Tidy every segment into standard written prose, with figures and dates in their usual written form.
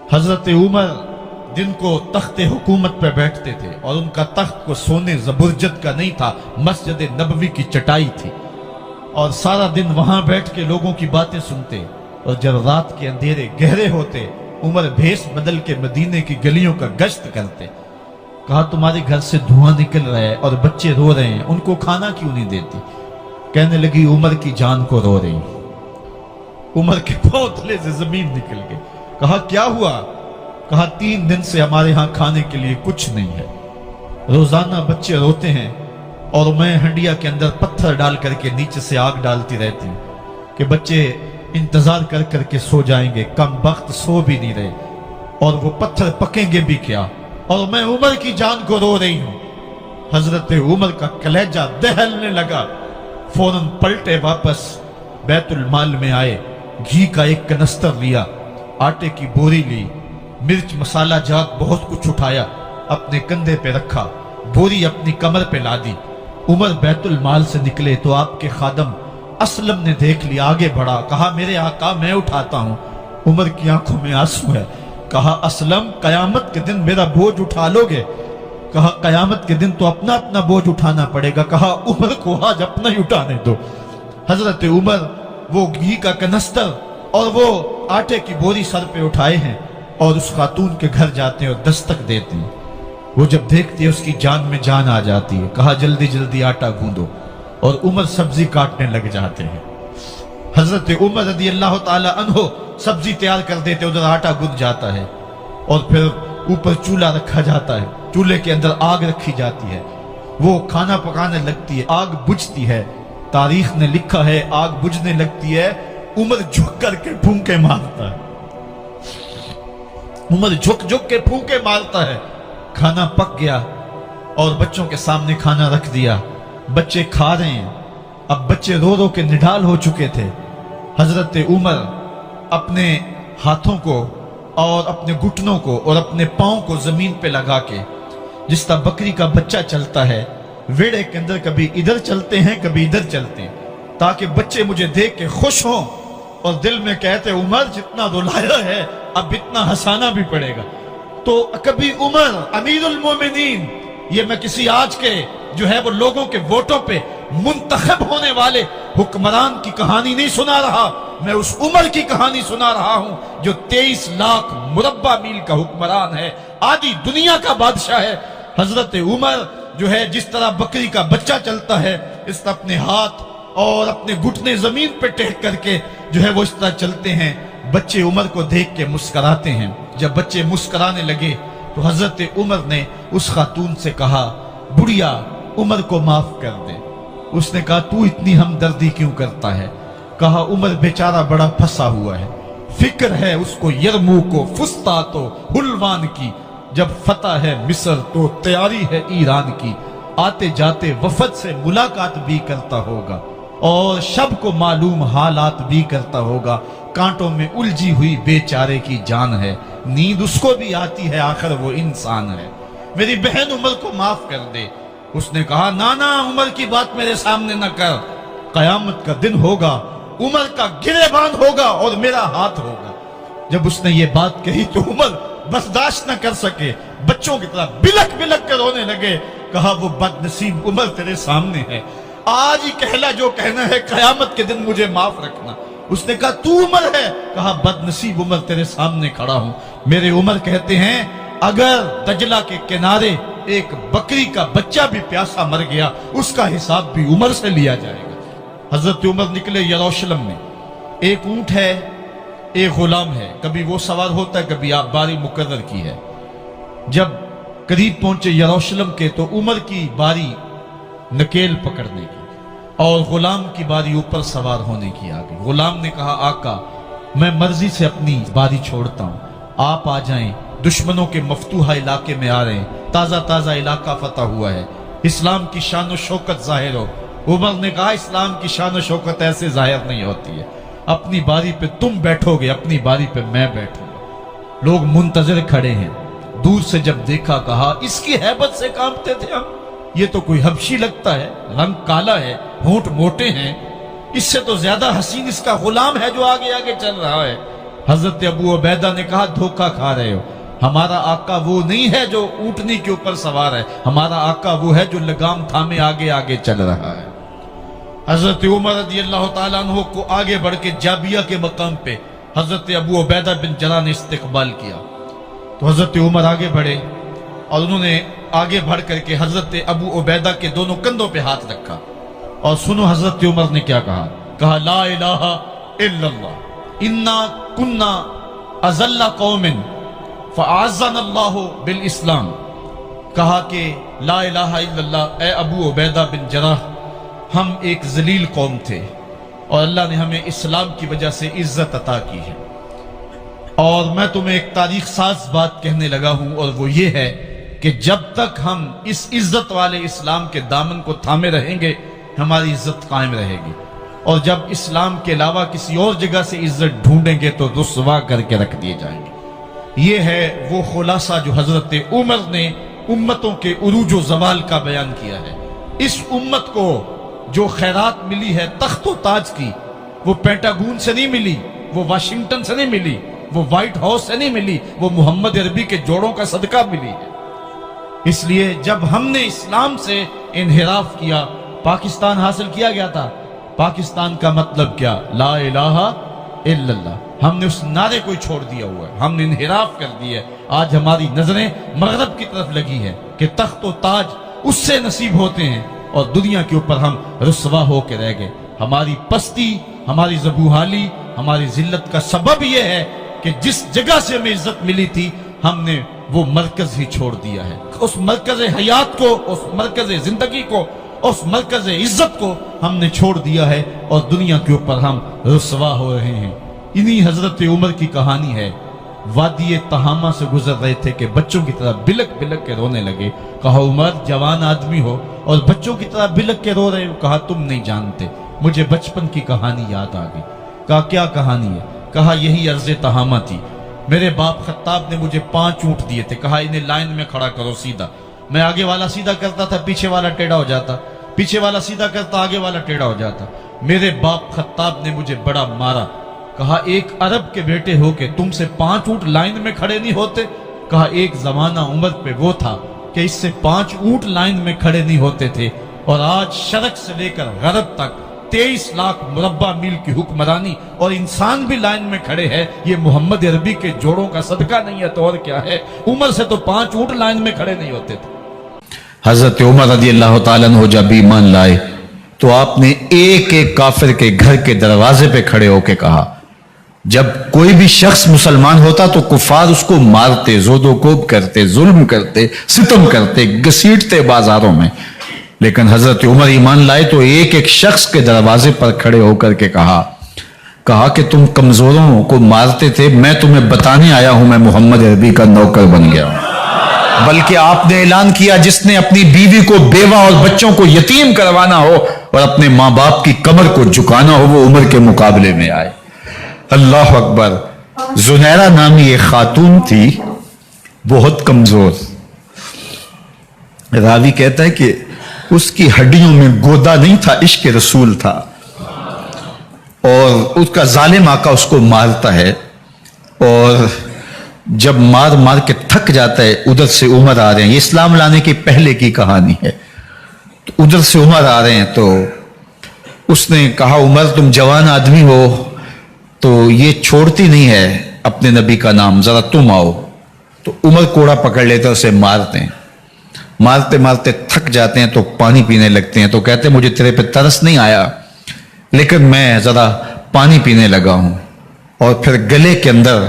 हजरत उमर दिन को तख्त हुकूमत पे बैठते थे और उनका तख्त को सोने जबरजद का नहीं था, मस्जिद नबवी की चटाई थी और सारा दिन वहां बैठ के लोगों की बातें सुनते। और जब रात के अंधेरे गहरे होते उमर भेष बदल के मदीने की गलियों का गश्त करते। कहा तुम्हारे घर से धुआं निकल रहा है और बच्चे रो रहे हैं, उनको खाना क्यों नहीं देती? कहने लगी उमर की जान को रो रही। उमर के पांव तले से जमीन निकल गई। कहा क्या हुआ? कहा 3 दिन से हमारे यहां खाने के लिए कुछ नहीं है, रोजाना बच्चे रोते हैं और मैं हंडिया के अंदर पत्थर डाल करके नीचे से आग डालती रहती हूं कि बच्चे इंतजार कर करके सो जाएंगे, कम वक्त सो भी नहीं रहे और वो पत्थर पकेंगे भी क्या, और मैं उमर की जान को रो रही हूं। हजरत उमर का कलेजा दहलने लगा। फौरन पलटे, वापस बैतुल माल में आए, घी का एक कनस्तर लिया, आटे की बोरी ली, मिर्च मसाला जात बहुत कुछ उठाया, अपने कंधे पे रखा, बोरी अपनी कमर पे ला दी। उमर बैतुल माल से निकले तो आपके खादम असलम ने देख लिया, आगे बढ़ा, कहा मेरे आका मैं उठाता हूं। उमर की आंखों में आंसू है। कहा असलम कयामत के दिन मेरा बोझ उठा लोगे? कहा कयामत के दिन तो अपना अपना बोझ उठाना पड़ेगा। कहा उमर को आज अपना ही उठाने दो। हजरत उमर वो घी का कनस्तर और वो आटे की बोरी सर पे उठाए हैं और उस खातून के घर जाते हैं और दस्तक देते हैं। वो जब देखती है उसकी जान में जान आ जाती है। कहा जल्दी जल्दी आटा गूंदो, और उमर सब्जी काटने लग जाते हैं। हजरत उमर रदी अल्लाह ताला अन्हो सब्जी तैयार कर देते, उधर आटा गूंद जाता है और फिर ऊपर चूल्हा रखा जाता है, चूल्हे के अंदर आग रखी जाती है, वो खाना पकाने लगती है, आग बुझती है। तारीख ने लिखा है आग बुझने लगती है, उमर झुक करके फूंके मारता है। उमर झुक झुक के फूंके मारता है। खाना पक गया और बच्चों के सामने खाना रख दिया, बच्चे खा रहे हैं। अब बच्चे रो रो के निढाल हो चुके थे। हजरत उमर अपने हाथों को और अपने घुटनों को और अपने पांव को जमीन पे लगा के, जिस तरह बकरी का बच्चा चलता है वेड़े के अंदर, कभी इधर चलते हैं कभी इधर चलते हैं, ताकि बच्चे मुझे देख के खुश हों और दिल में कहते उमर जितना रुलाया है अब इतना हंसाना भी पड़ेगा। तो कभी उमर अमीरुल मोमिनीन, ये मैं किसी आज के जो है वो लोगों के वोटों पे मुंतखब होने वाले हुक्मरान की कहानी नहीं सुना रहा, मैं उस उमर की कहानी सुना रहा हूं जो 23 लाख मुरब्बा मील का हुक्मरान है, आधी दुनिया का बादशाह है। हजरत उमर जो है जिस तरह बकरी का बच्चा चलता है, इस तरह अपने हाथ और अपने घुटने जमीन पे टेक करके जो है वो इस तरह चलते हैं। बच्चे उमर को देख के मुस्कुराते हैं। जब बच्चे मुस्कुराने लगे तो हजरत उमर ने उस खातून से कहा बुढ़िया उमर को माफ कर दे। उसने कहा तू इतनी हमदर्दी क्यों करता है? कहा उमर बेचारा बड़ा फंसा हुआ है, फिक्र है उसको यरमूक को फुस्तात हुलवान की, जब फतह है मिस्र तो तैयारी है ईरान की, आते जाते वफद से मुलाकात भी करता होगा और शब को मालूम हालात भी करता होगा, कांटों में उलझी हुई बेचारे की जान है, नींद उसको भी आती है आखिर वो इंसान है, मेरी बहन उमर को माफ कर दे। उसने कहा ना ना उमर की बात मेरे सामने न कर, कयामत का दिन होगा, उमर का गिरेबान होगा और मेरा हाथ होगा। जब उसने ये बात कही तो उमर बर्दाश्त न कर सके, बच्चों की तरह बिलक बिलक कर रोने लगे। कहा वो बदनसीब उमर तेरे सामने है, आज ही कहला जो कहना है, कयामत के दिन मुझे माफ रखना। उसने कहा तू उमर है? कहा बदनसीब उमर तेरे सामने खड़ा हूं। मेरे उमर कहते हैं अगर दजला के किनारे एक बकरी का बच्चा भी प्यासा मर गया उसका हिसाब भी उमर से लिया जाएगा। हजरत उमर निकले यरूशलेम में, एक ऊंट है एक गुलाम है, कभी वो सवार होता है कभी आप बारी मुकर्रर की है। जब करीब पहुंचे यरूशलेम के तो उमर की बारी नकेल पकड़ने की और गुलाम की बारी ऊपर सवार होने की आ गई। गुलाम ने कहा आका मैं मर्जी से अपनी बारी छोड़ता हूं, आप आ जाएं, दुश्मनों के मफतूहा इलाके में आ रहे हैं, ताजा ताजा इलाका फतह हुआ है, इस्लाम की शान शौकत जाहिर हो। उमर ने कहा इस्लाम की शान शौकत ऐसे जाहिर नहीं होती है, अपनी बारी पे तुम बैठोगे, अपनी बारी पे मैं बैठूंगा। लोग मुंतजर खड़े हैं, दूर से जब देखा कहा इसकी हैबत से कांपते थे हम, ये तो कोई हबशी लगता है, रंग काला है, होंठ मोटे हैं, इससे तो ज्यादा हसीन इसका गुलाम है जो आगे आगे चल रहा है। حضرت ابو عبیدہ نے کہا دھوکہ کھا رہے ہو، ہمارا آقا وہ نہیں ہے جو اونٹنی کے اوپر سوار ہے، ہمارا آقا وہ ہے جو لگام تھامے آگے آگے چل رہا ہے۔ حضرت عمر رضی اللہ تعالیٰ عنہ کو آگے بڑھ کے جابیہ کے مقام پہ حضرت ابو عبیدہ بن جراح نے استقبال کیا، تو حضرت عمر آگے بڑھے اور انہوں نے آگے بڑھ کر کے حضرت ابو عبیدہ کے دونوں کندھوں پہ ہاتھ رکھا، اور سنو حضرت عمر نے کیا کہا، کہا لا الہ الا اللہ انا کنا اذل قوم فاعزنا اللہ بالاسلام۔ کہا کہ لا الہ الا اللہ، اے ابو عبیدہ بن جراح، ہم ایک ذلیل قوم تھے اور اللہ نے ہمیں اسلام کی وجہ سے عزت عطا کی ہے۔ اور میں تمہیں ایک تاریخ ساز بات کہنے لگا ہوں، اور وہ یہ ہے کہ جب تک ہم اس عزت والے اسلام کے دامن کو تھامے رہیں گے ہماری عزت قائم رہے گی، اور جب اسلام کے علاوہ کسی اور جگہ سے عزت ڈھونڈیں گے تو رسوا کر کے رکھ دیے جائیں گے۔ یہ ہے وہ خلاصہ جو حضرت عمر نے امتوں کے عروج و زوال کا بیان کیا ہے۔ اس امت کو جو خیرات ملی ہے تخت و تاج کی، وہ پینٹاگون سے نہیں ملی، وہ واشنگٹن سے نہیں ملی، وہ وائٹ ہاؤس سے نہیں ملی، وہ محمد عربی کے جوڑوں کا صدقہ ملی ہے۔ اس لیے جب ہم نے اسلام سے انحراف کیا، پاکستان حاصل کیا گیا تھا۔ پاکستان کا مطلب کیا؟ لا الہ الا اللہ۔ ہم نے اس نعرے کو چھوڑ دیا ہوا ہے، ہم نے انحراف کر دیا ہے۔ آج ہماری نظریں مغرب کی طرف لگی ہے کہ تخت و تاج اس سے نصیب ہوتے ہیں، اور دنیا کے اوپر ہم رسوا ہو کے رہ گئے۔ ہماری پستی، ہماری زبوحالی، ہماری ذلت کا سبب یہ ہے کہ جس جگہ سے ہمیں عزت ملی تھی ہم نے وہ مرکز ہی چھوڑ دیا ہے۔ اس مرکز حیات کو، اس مرکز زندگی کو، اس مرکز عزت کو ہم نے چھوڑ دیا ہے، اور دنیا کے اوپر ہم رسوا ہو رہے ہیں۔ انہی حضرت عمر کی کہانی ہے۔ وادی تہامہ سے گزر رہے تھے کہ بچوں کی طرح بلک بلک کے رونے لگے۔ کہا عمر جوان آدمی ہو اور بچوں کی طرح بلک کے رو رہے ہو؟ کہا تم نہیں جانتے، مجھے بچپن کی کہانی یاد آ گئی۔ کہا کیا کہانی ہے؟ کہا یہی عرض تہامہ تھی، میرے باپ خطاب نے مجھے 5 اونٹ دیے تھے، کہا انہیں لائن میں کھڑا کرو سیدھا۔ میں آگے والا سیدھا کرتا تھا، پیچھے والا ٹیڑھا ہو جاتا، پیچھے والا سیدھا کرتا، آگے والا ٹیڑھا ہو جاتا۔ میرے باپ خطاب نے مجھے بڑا مارا۔ کہا ایک عرب کے بیٹے ہو کے تم سے 5 اونٹ لائن میں کھڑے نہیں ہوتے؟ کہا ایک زمانہ عمر پہ وہ تھا کہ اس سے 5 اونٹ لائن میں کھڑے نہیں ہوتے تھے، اور آج شرق سے لے کر غرب تک 23 لاکھ مربع میل کی حکمرانی اور انسان بھی لائن میں کھڑے ہیں۔ یہ محمد عربی کے جوڑوں کا صدقہ نہیں ہے تو اور کیا ہے؟ عمر سے تو 5 اونٹ لائن میں کھڑے نہیں ہوتے تھے۔ حضرت عمر رضی اللہ تعالیٰ عنہ جب ایمان لائے تو آپ نے ایک ایک کافر کے گھر کے دروازے پہ کھڑے ہو کے کہا، جب کوئی بھی شخص مسلمان ہوتا تو کفار اس کو مارتے، زود و کوب کرتے، ظلم کرتے، ستم کرتے، گھسیٹتے بازاروں میں، لیکن حضرت عمر ایمان لائے تو ایک ایک شخص کے دروازے پر کھڑے ہو کر کے کہا کہ تم کمزوروں کو مارتے تھے، میں تمہیں بتانے آیا ہوں میں محمد عربی کا نوکر بن گیا ہوں۔ بلکہ آپ نے اعلان کیا جس نے اپنی بیوی کو، بیوہ اور بچوں کو یتیم کروانا ہو اور اپنے ماں باپ کی کمر کو جھکانا ہو وہ عمر کے مقابلے میں آئے۔ اللہ اکبر۔ زنیرہ نامی ایک خاتون تھی، بہت کمزور۔ راوی کہتا ہے کہ اس کی ہڈیوں میں گودا نہیں تھا، عشق رسول تھا، اور اس کا ظالم آقا اس کو مارتا ہے، اور جب مار مار کے تھک جاتا ہے ادھر سے عمر آ رہے ہیں، یہ اسلام لانے کی پہلے کی کہانی ہے، تو ادھر سے عمر آ رہے ہیں، تو اس نے کہا عمر تم جوان آدمی ہو تو یہ چھوڑتی نہیں ہے اپنے نبی کا نام، ذرا تم آؤ۔ تو عمر کوڑا پکڑ لیتے ہیں، اسے مارتے ہیں، مارتے مارتے تھک جاتے ہیں تو پانی پینے لگتے ہیں، تو کہتے ہیں مجھے تیرے پہ ترس نہیں آیا لیکن میں ذرا پانی پینے لگا ہوں، اور پھر گلے کے اندر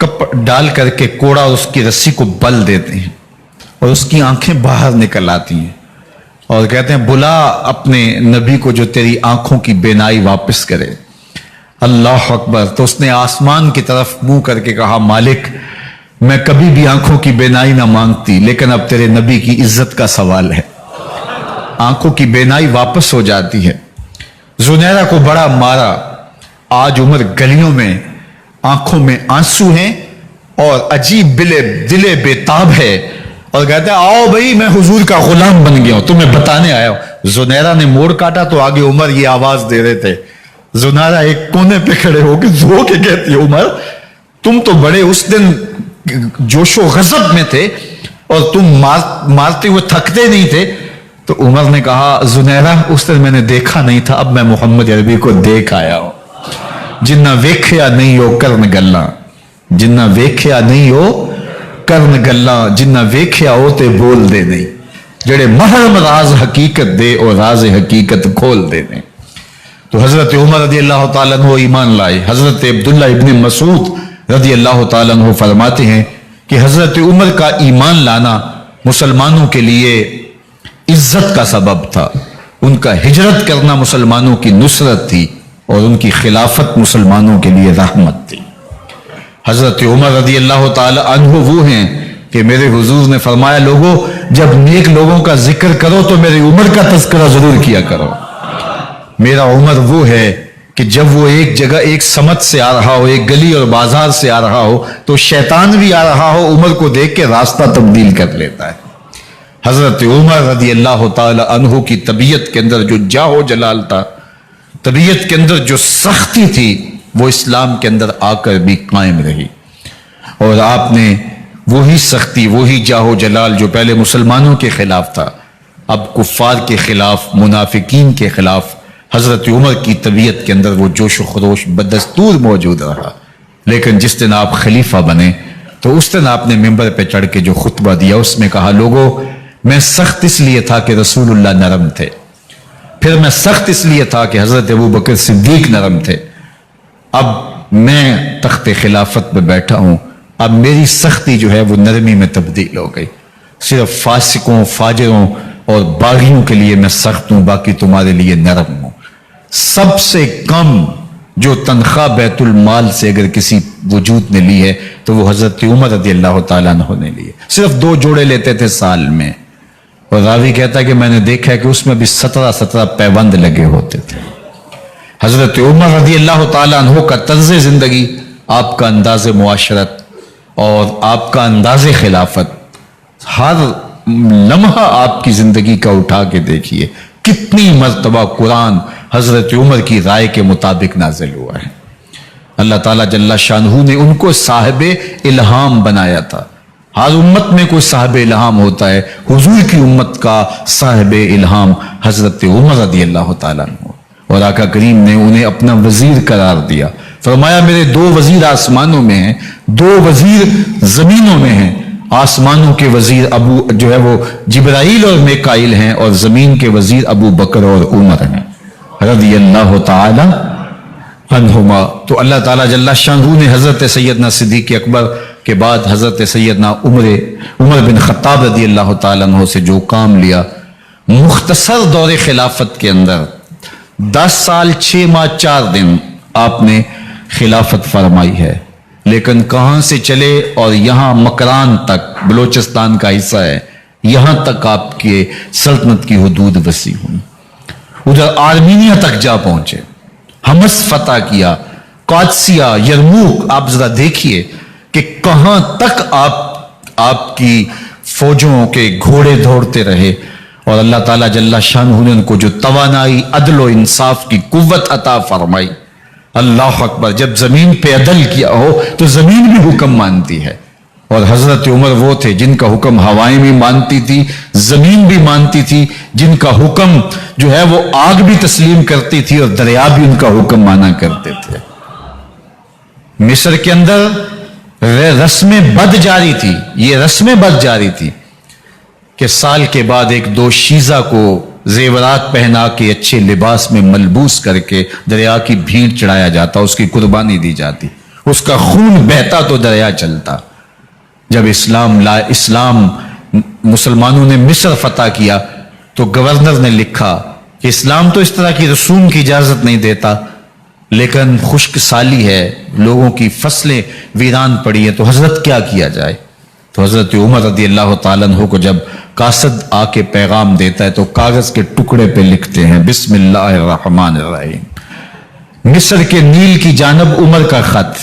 کپ ڈال کر کے کوڑا اور اس کی رسی کو بل دیتے ہیں، اور اس کی آنکھیں باہر نکل آتی ہیں، اور کہتے ہیں بلا اپنے نبی کو جو تیری آنکھوں کی بینائی واپس کرے۔ اللہ اکبر۔ تو اس نے آسمان کی طرف منہ کر کے کہا مالک میں کبھی بھی آنکھوں کی بینائی نہ مانگتی، لیکن اب تیرے نبی کی عزت کا سوال ہے۔ آنکھوں کی بینائی واپس ہو جاتی ہے۔ زنیرہ کو بڑا مارا۔ آج عمر گلیوں میں آنکھوں میں آنسو ہیں اور عجیب دلے بےتاب ہے، اور کہتے ہیں آؤ بھائی میں حضور کا غلام بن گیا ہوں، تمہیں بتانے آیا ہوں۔ زنیرہ نے موڑ کاٹا تو آگے عمر یہ آواز دے رہے تھے जुनारा एक कोने पे खड़े होकर रो के कहती है, उमर तुम तो बड़े उस दिन जोशो गजब में थे और तुम मारते हुए थकते नहीं थे। तो उमर ने कहा, जुनैरा उस दिन मैंने देखा नहीं था, अब मैं मोहम्मद अरबी को देख आया हूं। जिन्ना वेख्या नहीं हो करन गल्ला, जिन्ना वेख्या नहीं हो करन गल्ला, जिन्ना वेख्या हो ते बोल दे नहीं, जेड़े महरम राज हकीकत दे और राज हकीकत खोल दे नहीं। तो हजरत उमर रदी अल्लाह तआला अन्हु ईमान लाए। हजरत अब्दुल्ला इब्न मसूद रदी अल्लाह तआला अन्हु फरमाते हैं कि हजरत उमर का ईमान लाना मुसलमानों के लिए इज्जत का सबब था। उनका हिजरत करना मुसलमानों की नुसरत थी और उनकी खिलाफत मुसलमानों के लिए रहमत थी। हजरत उमर रदी अल्लाह तआला अन्हु वो हैं कि मेरे हुजूर ने फरमाया, लोगों जब नेक लोगों का जिक्र करो तो मेरी उमर का तज़किरा जरूर किया करो। मेरा उमर वो है कि जब वो एक जगह एक समत से आ रहा हो, एक गली और बाजार से आ रहा हो, तो शैतान भी आ रहा हो, उमर को देख के रास्ता तब्दील कर लेता है। हजरत उमर रदी अल्लाह तआला अन्हु की तबीयत के अंदर जो जाहो जलाल था, तबीयत के अंदर जो सख्ती थी, वो इस्लाम के अंदर आकर भी कायम रही। और आपने वही सख्ती, वही जाहो जलाल जो पहले मुसलमानों के खिलाफ था, अब कुफ्फार के खिलाफ, मुनाफिकीन के खिलाफ हजरत उमर की तबीयत के अंदर वो जोश व खरोश बदस्तूर मौजूद रहा। लेकिन जिस दिन आप खलीफा बने तो उस दिन आपने मिंबर पे चढ़ के जो खुतबा दिया उसमें कहा, लोगों मैं सख्त इसलिए था कि रसूलुल्लाह नरम थे, फिर मैं सख्त इसलिए था कि हजरत अबू बकर सिद्दीक नरम थे, अब मैं तख्ते खिलाफत पे बैठा हूं, अब मेरी सख्ती जो है वो नरमी में तब्दील हो गई। सिर्फ फासिकों, फाजिरों और बागियों के लिए मैं सख्त हूं, बाकी तुम्हारे लिए नरम हूं। सबसे कम जो तनख्वाह बैतुल माल से अगर किसी वजूद ने ली है तो वो हजरत उमर रदी अल्लाह तआला अन्हु ने ली है। सिर्फ 2 जोड़े लेते थे साल में, और रावी कहता है कि मैंने देखा है कि उसमें भी 17 पैबंद लगे होते थे। हजरत उमर रदी अल्लाह तआला अन्हु का तर्ज जिंदगी, आपका अंदाज मुआशरत और आपका अंदाज खिलाफत, हर लम्हा आपकी जिंदगी का उठा के देखिए कितनी मर्तबा कुरान हजरत उमर की राय के मुताबिक नाजिल हुआ है। अल्लाह ताला जल्ला शानहू ने उनको साहिब इल्हाम बनाया था। हर उम्मत में कोई साहिब इल्हाम होता है, हुजूर की उम्मत का साहिब इल्हाम हजरत उमर रदी अल्लाह तआला अन्हु, और आका करीम ने उन्हें अपना वजीर करार दिया। फरमाया, मेरे 2 वजीर आसमानों में हैं, 2 वजीर जमीनों में हैं। आसमानों के वजीर अबू जो है वो जिब्राइल और मिकाइल हैं, और जमीन के वजीर अबू बकर और उमर हैं रदी अल्लाह तआला अन्हुमा। तो अल्लाह ताला जल्ला शानहू ने हजरत सैयदना सिद्दीक अकबर के बाद हजरत सैयदना उमर बिन खत्ताब रदी अल्लाह तआला अन्हु से जो काम लिया, मुख्तसर दौरे खिलाफत के अंदर 10 साल 6 माह 4 दिन आपने खिलाफत फरमाई है। लेकिन कहां से चले और यहां मकरान तक, बलोचिस्तान का हिस्सा है, यहां तक आपके सल्तनत की हुदूद वसी हुई। उधर आर्मीनिया तक जा पहुंचे, हमस फतह किया, कादसिया, यरमूक। आप जरा देखिए कि कहां तक आपकी फौजों के घोड़े दौड़ते रहे, और अल्लाह ताला जल्ला शानहू ने उनको जो तवानाई, अदल और इंसाफ की कुव्वत अता फरमाई। अल्लाह अकबर, जब जमीन पे अदल किया हो तो जमीन भी हुक्म मानती है। और हजरत उमर वो थे जिनका हुक्म हवाएं भी मानती थी, जमीन भी मानती थी, जिनका हुक्म जो है वो आग भी तस्लीम करती थी और दरिया भी उनका हुक्म माना करते थे। मिस्र के अंदर रस्में बद जारी थी, ये रस्में बद जारी थी कि साल के बाद 1-2 शीजा को जेवरात पहना के अच्छे लिबास में मलबूस करके दरिया की भीड़ चढ़ाया जाता, उसकी कुर्बानी दी जाती, उसका खून बहता तो दरिया चलता। जब इस्लाम मुसलमानों ने मिस्र फतह किया तो गवर्नर ने लिखा कि इस्लाम तो इस तरह की रसूम की इजाजत नहीं देता, लेकिन खुश्क साली है, लोगों की फसलें वीरान पड़ी है, तो हजरत क्या किया जाए। तो हजरत उमर रदी अल्लाह तआला अन्हु को जब कासद आके पैगाम देता है तो कागज के टुकड़े पे लिखते हैं, बिस्मिल्लाहिर्रहमानिर्रहीम। मिस्र के नील की जानब उमर का खत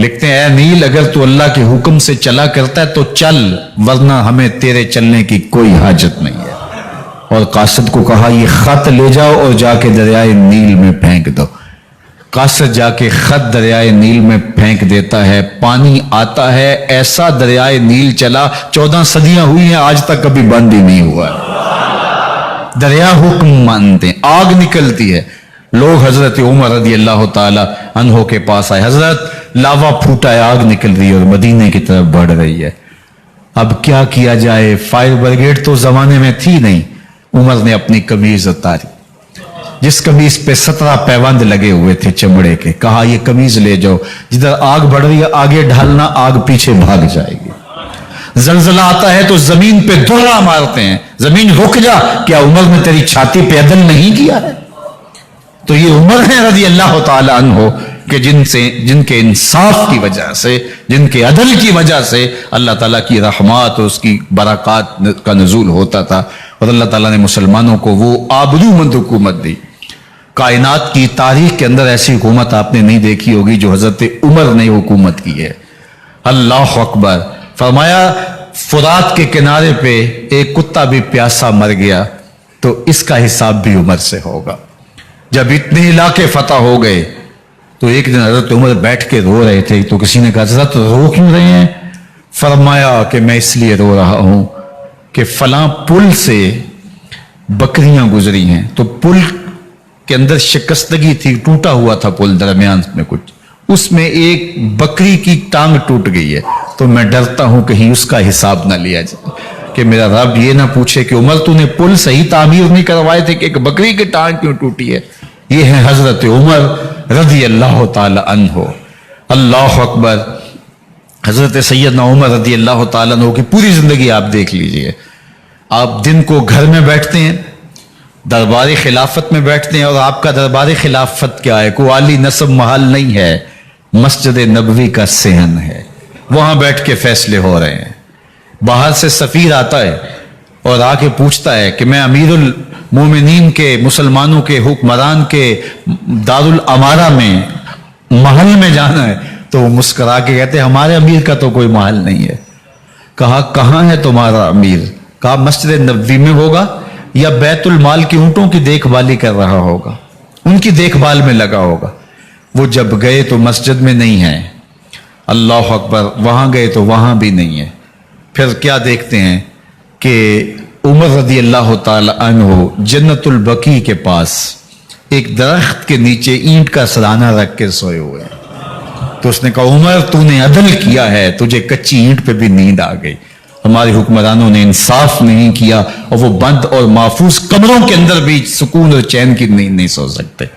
लिखते हैं, ऐ नील, अगर तू अल्लाह के हुक्म से चला करता है तो चल, वरना हमें तेरे चलने की कोई हाजत नहीं है। और कासद को कहा, ये खत ले जाओ और जाके दरियाए नील में फेंक दो। कासद जाके खत दरियाए नील में फेंक देता है, पानी आता है, ऐसा दरियाए नील चला 14 सदियां हुई हैं, आज तक कभी बंद ही नहीं हुआ। दरिया हुक्म मानते हैं, आग निकलती है। लोग हजरत उमर रदी अल्लाह ताला अन्हो के पास आए, हजरत लावा फूटा है, आग निकल रही है और मदीने की तरफ बढ़ रही है, अब क्या किया जाए? फायर ब्रिगेड तो जमाने में थी नहीं। उमर ने अपनी कमीज उतारी, जिस कमीज पे 17 पैबंद लगे हुए थे चमड़े के, कहा ये कमीज ले जाओ, जिधर आग बढ़ रही है आगे ढालना, आग पीछे भाग जाएगी। जलजला आता है तो जमीन पे दोहरा मारते हैं, जमीन रुक जा, क्या उमर ने तेरी छाती पे अदल नहीं किया है? तो ये उमर है रज़ी अल्लाह ताला अन्हो कि जिनके इंसाफ की वजह से, जिनके अदल की वजह से अल्लाह ताला की रहमत और उसकी बरक़ात का नुज़ूल होता था, और अल्लाह ताला ने मुसलमानों को वो आबरूमंद हुकूमत दी। कायनात की तारीख के अंदर ऐसी हुकूमत आपने नहीं देखी होगी जो हजरत उमर ने हुकूमत की है। अल्लाह अकबर। फरमाया फुरात के किनारे पे एक कुत्ता भी प्यासा मर गया तो इसका हिसाब भी उमर से होगा। जब इतने इलाके फतह हो गए तो एक दिन हजरत उमर बैठ के रो रहे थे, तो किसी ने कहा हजरत रो क्यों रहे हैं? फरमाया कि मैं इसलिए रो रहा हूं कि फलां पुल से बकरियां गुजरी हैं, तो पुल के अंदर शिकस्तगी थी, टूटा हुआ था पुल दरमियान में कुछ, उसमें एक बकरी की टांग टूट गई है, तो मैं डरता हूं कहीं उसका हिसाब ना लिया जाए, कि मेरा रब ये ना पूछे कि उमर तूने पुल सही तामीर नहीं करवाए थे कि एक बकरी की टांग क्यों टूटी है। ये है हजरत उमर रज़ी अल्लाह ताला अन्हो। अल्लाह अकबर। हजरत सैयदना उमर रज़ी अल्लाह ताला अन्हो की पूरी जिंदगी आप देख लीजिए। आप दिन को घर में बैठते हैं, दरबार खिलाफत में बैठते हैं, और आपका दरबार खिलाफत क्या है? कोई आली नस्ब महल नहीं है, मस्जिद नबवी का सेहन है, वहां बैठ के फैसले हो रहे हैं। बाहर से सफीर आता है और आके पूछता है कि मैं अमीरुल मोमिनीन के, मुसलमानों के हुक्मरान के दारुल अमारा में महल में जाना है, तो वो मुस्कुरा के कहते हैं हमारे अमीर का तो कोई महल नहीं है। कहा कहां है तुम्हारा अमीर? कहा मस्जिद नबवी में होगा या बैतुल माल की ऊंटों की देखभाली कर रहा होगा, उनकी देखभाल में लगा होगा। वो जब गए तो मस्जिद में नहीं है, अल्लाह अकबर। वहां गए तो वहां भी नहीं है। फिर क्या देखते हैं कि उमर रज़ी अल्लाह ताला अन्हो जन्नतुल बकी के पास एक दरख्त के नीचे ईंट का सराना रख के सोए हुए हैं। तो उसने कहा उमर तूने अदल किया है, तुझे कच्ची ईंट पे भी नींद आ गई। हमारे हुक्मरानों ने इंसाफ नहीं किया और वो बंद और महफूज कमरों के अंदर भी सुकून और चैन की नींद नहीं सो सकते।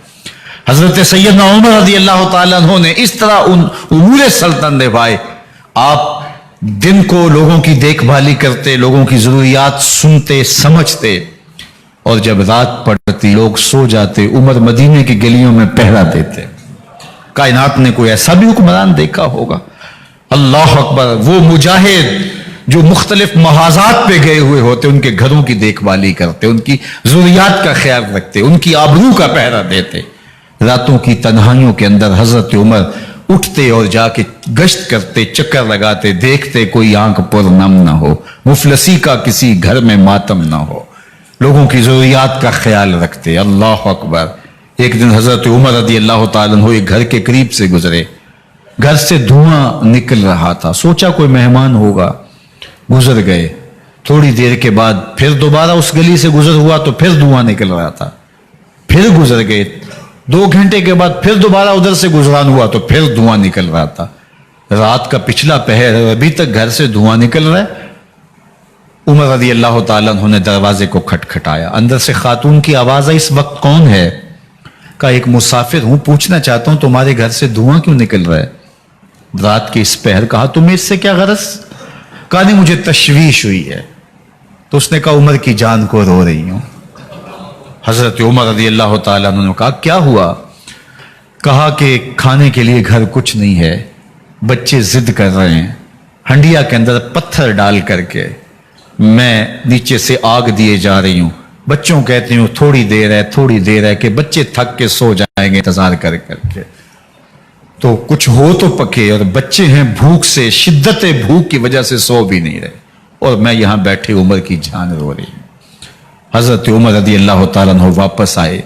हजरत सैयदना उमर रज़ी अल्लाह ताला अन्हो ने इस तरह उन उमूर सल्तनत निभाए। आप दिन को लोगों की देखभाली करते, लोगों की जरूरियात सुनते समझते, और जब रात पड़ती लोग सो जाते, उमर मदीने की गलियों में पहरा देते। कायनात ने कोई ऐसा भी हुक्मरान देखा होगा? अल्लाह अकबर। वो मुजाहिद जो मुख्तलिफ महाजात पे गए हुए होते, उनके घरों की देखभाली करते, उनकी जरूरियात का ख्याल रखते, उनकी आबरू का पहरा देते। रातों की तन्हाइयों के अंदर हजरत उमर उठते और जाके गश्त करते, चक्कर लगाते, देखते कोई आंख पर नम ना हो, मुफलसी का किसी घर में मातम ना हो, लोगों की जरूरियात का ख्याल रखते। अल्लाह अकबर। एक दिन हजरत उमर रज़ी अल्लाह ताला अन्हो एक घर के करीब से गुजरे, घर से धुआं निकल रहा था, सोचा कोई मेहमान होगा, गुजर गए। थोड़ी देर के बाद फिर दोबारा उस गली से गुजर हुआ तो फिर धुआं निकल रहा था, फिर गुजर गए। 2 घंटे के बाद फिर दोबारा उधर से गुजरान हुआ तो फिर धुआं निकल रहा था। रात का पिछला पहर है, अभी तक घर से धुआं निकल रहा है। उमर रज़ी अल्लाह ताला अन्हु ने दरवाजे को खटखटाया, अंदर से खातून की आवाज आई, इस वक्त कौन है? कहा एक मुसाफिर हूं, पूछना चाहता हूं तुम्हारे घर से धुआं क्यों निकल रहा है रात के इस पहर? कहा तुम्हें इससे क्या गरज? कहा नहीं मुझे तशवीश हुई है। तो उसने कहा उमर की जान को रो रही हूं। हजरत उमर रज़ी अल्लाह ताला अन्हु ने कहा क्या हुआ? कहा कि खाने के लिए घर कुछ नहीं है, बच्चे जिद कर रहे हैं, हंडिया के अंदर पत्थर डाल करके मैं नीचे से आग दिए जा रही हूं। बच्चों कहती हूं थोड़ी देर है कि बच्चे थक के सो जाएंगे इंतजार कर करके, तो कुछ हो तो पके, और बच्चे हैं भूख से, शिद्दत भूख की वजह से सो भी नहीं रहे, और मैं यहां बैठे उमर की जान रो रही हूं। हजरत उमर रज़ी अल्लाह ताला अन्हु वापस आए,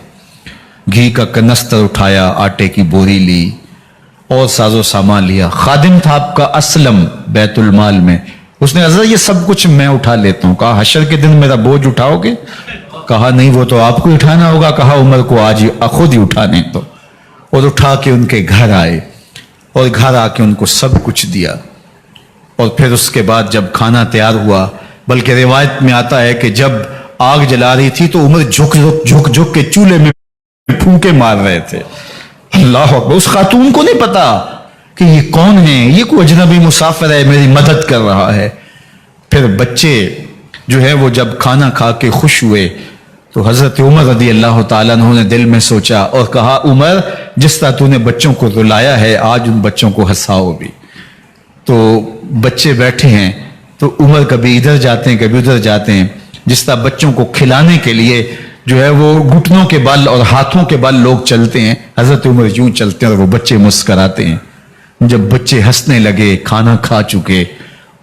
घी का कनस्तर उठाया, आटे की बोरी ली और साजो सामान लिया। खादिम था आपका असलम बैतुल माल में, उसने हजरत ये सब कुछ मैं उठा लेता हूं। कहा हशर के दिन मेरा बोझ उठाओगे? कहा नहीं, वो तो आपको उठाना होगा। कहा उमर को आज खुद ही उठाने तो। और उठा के उनके घर आए और घर आके उनको सब कुछ दिया। और फिर उसके बाद जब खाना तैयार हुआ, बल्कि रिवायत में आता है कि जब आग जला रही थी तो उमर झुक झुक झुक के चूल्हे में फूंके मार रहे थे। अल्लाह अकबर। उस खातून को नहीं पता कि ये कौन है, ये कोई अजनबी मुसाफिर है, मेरी मदद कर रहा है। फिर बच्चे जो है वो जब खाना खा के खुश हुए तो हजरत उमर रदी अल्लाह ताला अन्हु ने दिल में सोचा और कहा, उमर जिस तरह तूने बच्चों को रुलाया है, आज उन बच्चों को हंसाओ भी। तो बच्चे बैठे हैं तो उमर कभी इधर जाते हैं कभी उधर जाते हैं। जिस तरह बच्चों को खिलाने के लिए जो है वो घुटनों के बल और हाथों के बल लोग चलते हैं, हजरत उमर यूं चलते हैं और वो बच्चे मुस्कराते हैं। जब बच्चे हंसने लगे, खाना खा चुके,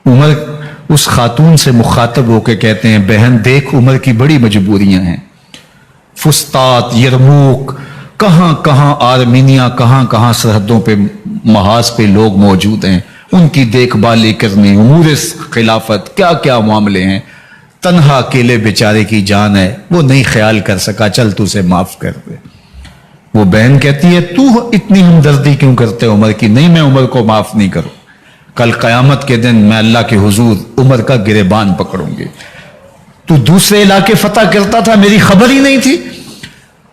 उमर उस खातून से मुखातब होकर कहते हैं, बहन देख उमर की बड़ी मजबूरियां हैं। फुस्तात, यरमूक, कहां कहां आर्मीनिया, कहां कहां सरहदों पे महाज पे लोग मौजूद हैं, उनकी देखभाल करनी, उमूर खिलाफत, क्या क्या मामले हैं। तन्हा अकेले बेचारे की जान है, वो नहीं ख्याल कर सका, चल तू उसे माफ कर दे। वो बहन कहती है, तू इतनी हमदर्दी क्यों करते उमर की? नहीं, मैं उमर को माफ नहीं करूं। कल कयामत के दिन मैं अल्लाह के हुजूर उमर का गिरेबान पकड़ूंगी। तू दूसरे इलाके फतह करता था, मेरी खबर ही नहीं थी।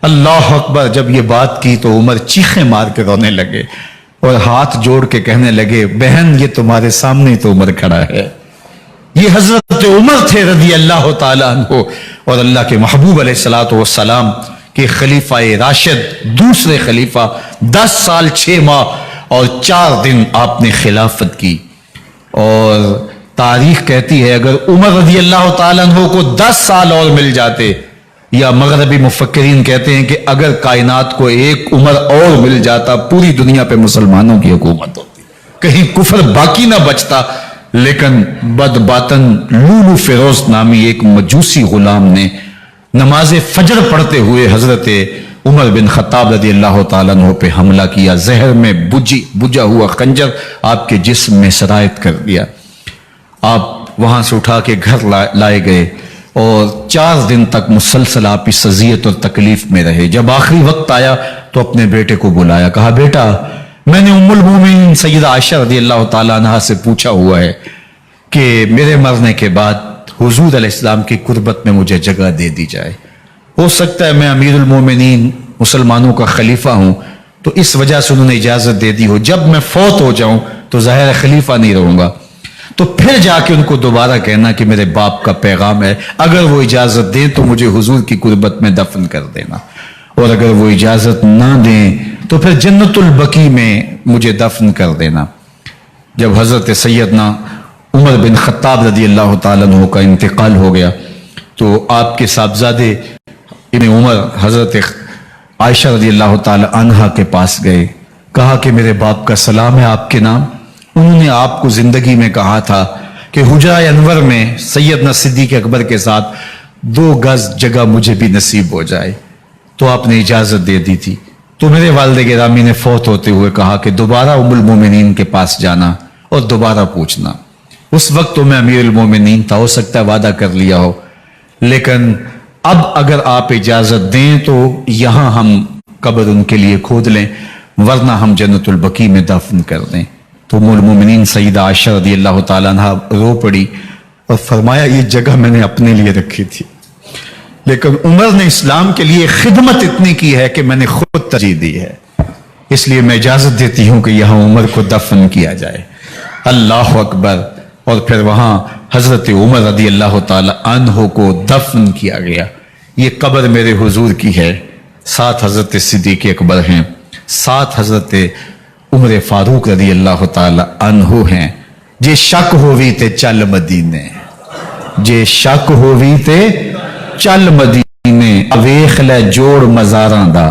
अल्लाह अकबर। जब ये बात की तो उमर चीखें मार के रोने लगे और हाथ जोड़ के कहने लगे, बहन ये तुम्हारे सामने ही तो उमर खड़ा है। ये हजरत उमर थे रदी अल्लाह ताला अन्हु और अल्लाह के महबूब अलैहिस्सलातु वस्सलाम के खलीफा राशिद, दूसरे खलीफा। 10 साल 6 माह और 4 दिन आपने खिलाफत की। और तारीख कहती है अगर उमर रदी अल्लाह ताला अन्हु को 10 साल और मिल जाते, या मगरबी मुफक्किरीन कहते हैं कि अगर कायनात को एक उमर और मिल जाता, पूरी दुनिया पे मुसलमानों की हुकूमत होती, कहीं कुफर बाकी ना बचता। लेकिन बदबातन लूलू फिरोज नामी एक मजूसी गुलाम ने नमाज फजर पढ़ते हुए हजरत उमर बिन खत्ताब रदी अल्लाह ताला अन्हु पे हमला किया। जहर में बुझा हुआ खंजर आपके जिस्म में सरायत कर दिया। आप वहां से उठा के घर लाए गए और 4 दिन तक मुसलसल आप इस अजियत और तकलीफ में रहे। जब आखिरी वक्त आया तो अपने बेटे को बुलाया, कहा बेटा मैंने उम्मुल मोमिनीन सैयदा आयशा रदी अल्लाह ताला अन्हा से पूछा हुआ है कि मेरे मरने के बाद हुजूर अलैहिस्सलाम की कुर्बत में मुझे जगह दे दी जाए। हो सकता है मैं अमीरुल मोमिनीन मुसलमानों का खलीफा हूं तो इस वजह से उन्होंने इजाजत दे दी हो, जब मैं फौत हो जाऊं तो जाहिर खलीफा नहीं रहूंगा। तो फिर जाके उनको दोबारा कहना कि मेरे बाप का पैगाम है, अगर वो इजाजत दें तो मुझे हुजूर की कुर्बत में दफन कर देना, और अगर वो इजाजत ना दें तो फिर जन्नतुल बकी में मुझे दफन कर देना। जब हजरत सैयदना उमर बिन खत्ताब रदी अल्लाह ताला अन्हु का इंतकाल हो गया तो आपके साहबजादे इब्न उमर हजरत आयशा रदी अल्लाह ताला अन्हा के पास गए, कहा कि मेरे बाप का सलाम है आपके नाम। उन्होंने आपको जिंदगी में कहा था कि हुजरा अनवर में सैयदना सिद्दीक अकबर के साथ 2 गज जगह मुझे भी नसीब हो जाए, तो आपने इजाजत दे दी थी। तो मेरे वालिद गिरामी ने फौत होते हुए कहा कि दोबारा उम्मुल मोमिनीन के पास जाना और दोबारा पूछना। उस वक्त तो मैं अमीरुल मोमिनीन था, हो सकता है वादा कर लिया हो, लेकिन अब अगर आप इजाजत दें तो यहां हम कब्र उनके लिए खोद लें, वरना हम जन्नतुल बकी में दफन कर दें। तो उम्मुल मोमिनीन सईदा आयशा रदी अल्लाह ताला अन्हा रो पड़ी और फरमाया ये जगह मैंने अपने लिए रखी थी, लेकिन उमर ने इस्लाम के लिए खिदमत इतनी की है कि मैंने खुद तरजीह दी है, इसलिए मैं इजाजत देती हूं कि यहां उमर को दफन किया जाए। अल्लाह अकबर। और फिर वहां हजरत उमर रदी अल्लाह ताला अन्हु को दफन किया गया। ये कब्र मेरे हुजूर की है, 7 हजरत सिद्दीक अकबर हैं, 7 हजरत उमर फारूक रदी अल्लाह ताला अन्हु हैं। जे शक होवी ते चल मदीने, जे शक होवी ते चल मदीने, वेख लै जोड़ मजारां दा,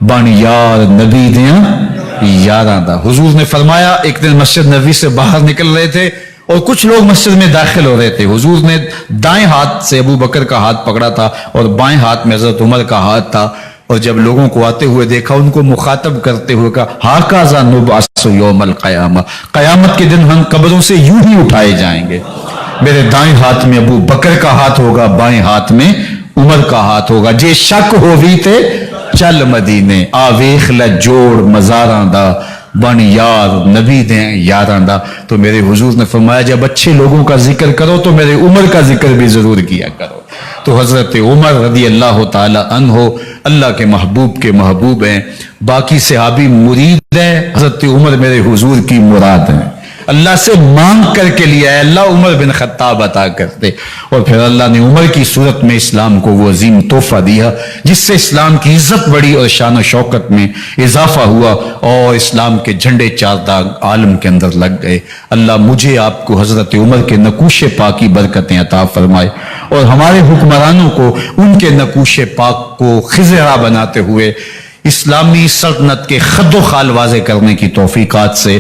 बन यार नबी दियां यारां दा। हुजूर ने फरमाया, एक दिन मस्जिद नबी से बाहर निकल रहे थे और कुछ लोग मस्जिद में दाखिल हो रहे थे। हुजूर ने दाएं हाथ से अबू बकर का हाथ पकड़ा था और बाएं हाथ में हजरत उमर का हाथ था, اور جب لوگوں کو آتے ہوئے دیکھا ان کو مخاطب کرتے ہوئے کہا ہاکازا نبعث یوم القیامہ، قیامت کے دن ہم قبروں سے یوں ہی اٹھائے جائیں گے، میرے دائیں ہاتھ میں ابو بکر کا ہاتھ ہوگا، بائیں ہاتھ میں عمر کا ہاتھ ہوگا، جے شک ہووی تے چل مدینے آ ویخ لے جوڑ مزاراں دا بن یار نبی دیں یاراں دا۔ تو میرے حضور نے فرمایا جب اچھے لوگوں کا ذکر کرو تو میرے عمر کا ذکر بھی ضرور کیا کرو۔ تو حضرت عمر رضی اللہ تعالی عنہ اللہ کے محبوب ہیں، باقی صحابی مرید ہیں، حضرت عمر میرے حضور کی مراد ہیں، اللہ سے مانگ کر کے لیا ہے اللہ عمر بن خطاب عطا کرتے، اور پھر اللہ نے عمر کی صورت میں اسلام کو وہ عظیم تحفہ دیا جس سے اسلام کی عزت بڑی اور شان و شوکت میں اضافہ ہوا اور اسلام کے جھنڈے چار داغ عالم کے اندر لگ گئے۔ اللہ مجھے آپ کو حضرت عمر کے نقوش پاک کی برکتیں عطا فرمائے اور ہمارے حکمرانوں کو ان کے نقوش پاک کو خزرہ بناتے ہوئے اسلامی سلطنت کے خد و خال واضح کرنے کی توفیقات سے